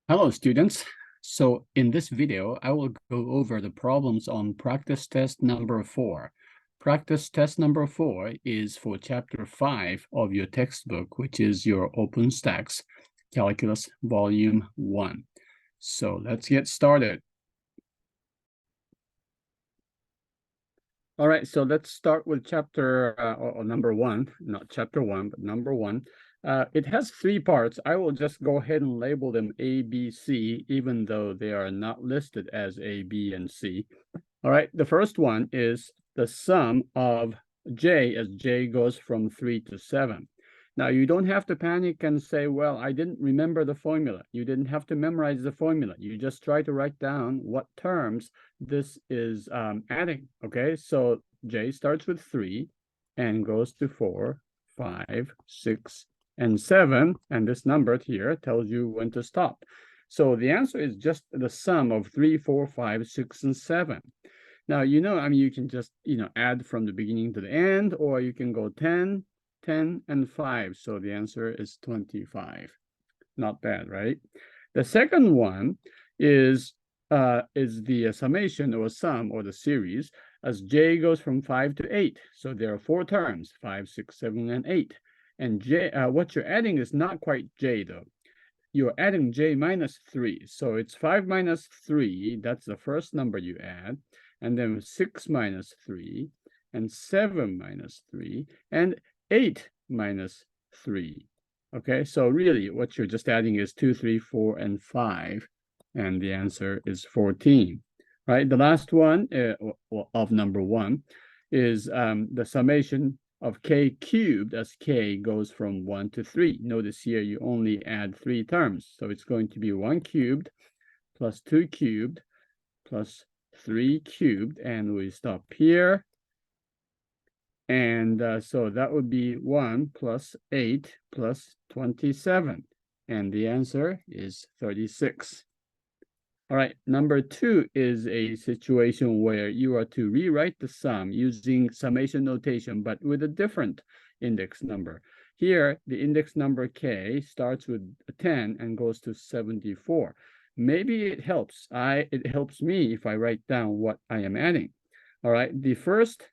Hello, students. So in this video, I will go over the problems on practice test number 4. Practice test number 4 is for chapter 5 of your textbook, which is your OpenStax Calculus Volume 1. So let's get started. All right, so let's start with chapter or number 1, not chapter 1, but number 1. It has 3 parts. I will just go ahead and label them A, B, C, even though they are not listed as A, B, and C. All right, the first one is the sum of J as J goes from 3 to 7. Now, you don't have to panic and say, well, I didn't remember the formula. You didn't have to memorize the formula. You just try to write down what terms this is adding, okay? So J starts with 3 and goes to 4, 5, 6, and 7, and this number here tells you when to stop. So the answer is just the sum of 3, 4, 5, 6, and 7. Now, you can just, add from the beginning to the end, or you can go 10, 10, and 5. So the answer is 25. Not bad, right? The second one is the summation or sum or the series as J goes from 5 to 8. So there are 4 terms, 5, 6, 7, and 8. And J, what you're adding is not quite J, though. You're adding J minus 3. So it's 5 minus 3. That's the first number you add. And then 6 minus 3, and 7 minus 3, and 8 minus 3. Okay, so really what you're just adding is 2, 3, 4, and 5. And the answer is 14. Right, the last one of number 1 is the summation of k cubed as k goes from 1 to 3. Notice here you only add 3 terms. So it's going to be 1 cubed plus 2 cubed plus 3 cubed, and we stop here. And so that would be 1 plus 8 plus 27. And the answer is 36. All right, number 2 is a situation where you are to rewrite the sum using summation notation, but with a different index number. Here, the index number k starts with 10 and goes to 74. Maybe it helps. It helps me if I write down what I am adding. All right, the first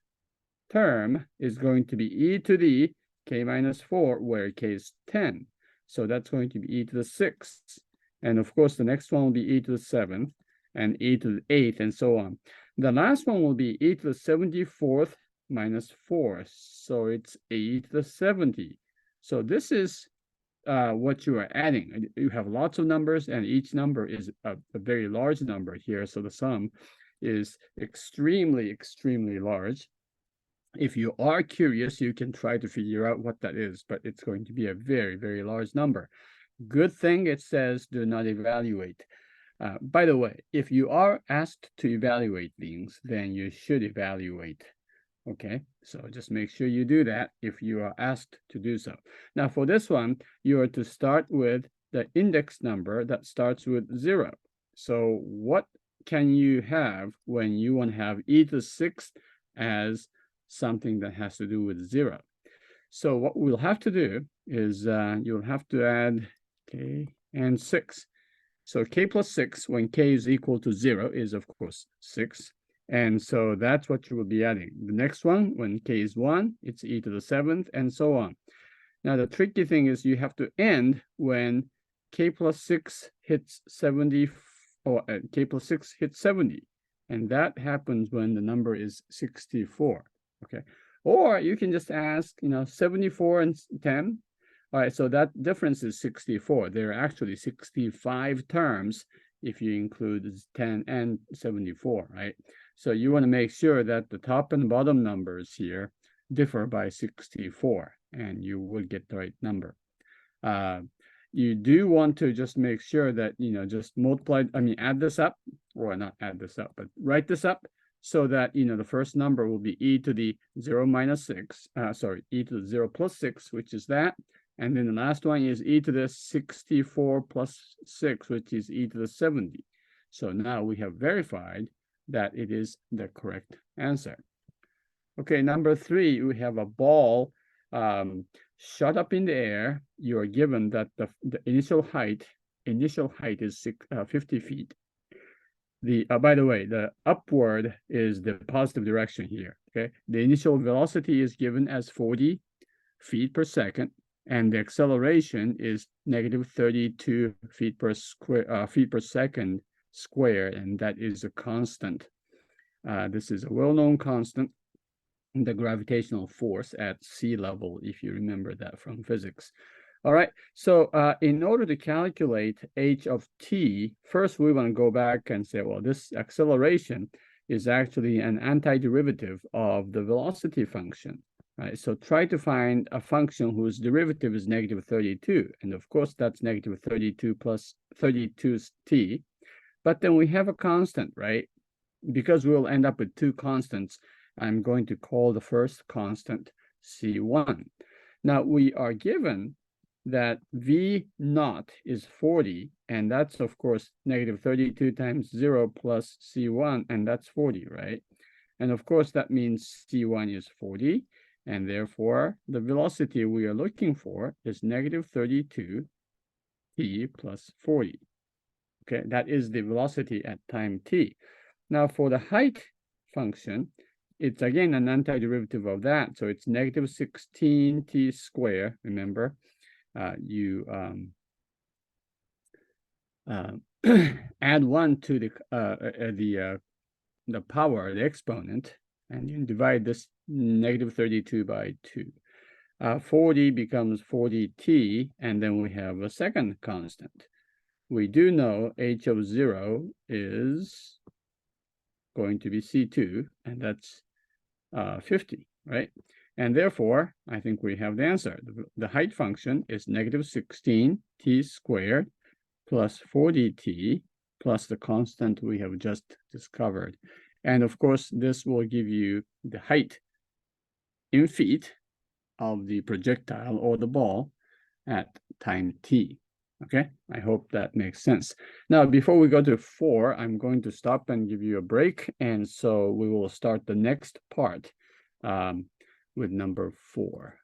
term is going to be e to the k minus 4, where k is 10. So that's going to be e to the 6th. And of course, the next one will be e to the 7th, and e to the 8th, and so on. The last one will be e to the 74th minus 4. So it's e to the 70. So this is what you are adding. You have lots of numbers, and each number is a very large number here. So the sum is extremely, extremely large. If you are curious, you can try to figure out what that is, but it's going to be a very, very large number. Good thing it says do not evaluate. By the way, if you are asked to evaluate things, then you should evaluate. Okay, so just make sure you do that if you are asked to do so. Now for this one, you are to start with the index number that starts with 0. So what can you have when you want to have e to the 6th as something that has to do with 0? So what we'll have to do is you'll have to add k and 6. So k plus 6 when k is equal to 0 is, of course, 6. And so that's what you will be adding. The next one, when k is 1, it's e to the 7th, and so on. Now, the tricky thing is you have to end when k plus 6 hits 70, or k plus 6 hits 70. And that happens when the number is 64, okay? Or you can just ask, 74 and 10. All right, so that difference is 64. There are actually 65 terms if you include 10 and 74, right? So you want to make sure that the top and bottom numbers here differ by 64, and you will get the right number. You do want to just make sure that, just add this up, or not add this up, but write this up so that, the first number will be e to the 0 minus 6, e to the 0 plus 6, which is that. And then the last one is e to the 64 plus 6, which is e to the 70. So now we have verified that it is the correct answer. Okay, number 3, we have a ball shot up in the air. You are given that the initial height initial height is 50 feet. By the way, the upward is the positive direction here, okay? The initial velocity is given as 40 feet per second, and the acceleration is negative 32 feet per second squared, and that is a constant. This is a well-known constant, the gravitational force at sea level, if you remember that from physics. All right, so in order to calculate h of t, first we want to go back and say, well, this acceleration is actually an antiderivative of the velocity function, right? So try to find a function whose derivative is negative 32. And of course, that's negative 32 plus 32t. But then we have a constant, right? Because we'll end up with two constants, I'm going to call the first constant C1. Now, we are given that V naught is 40, and that's, of course, negative 32 times 0 plus C1, and that's 40, right? And, of course, that means C1 is 40, and therefore, the velocity we are looking for is negative 32 t plus 40. Okay, that is the velocity at time t. Now, for the height function, it's again an antiderivative of that. So it's negative 16t squared. Remember, you add 1 to the power, the exponent, and you divide this negative 32 by 2. 40 becomes 40t, and then we have a second constant. We do know h of 0 is going to be C2, and that's 50, right? And therefore, I think we have the answer. The height function is negative 16t squared plus 40t plus the constant we have just discovered. And of course, this will give you the height in feet of the projectile or the ball at time t. Okay, I hope that makes sense. Now, before we go to 4, I'm going to stop and give you a break. And so we will start the next part with number 4.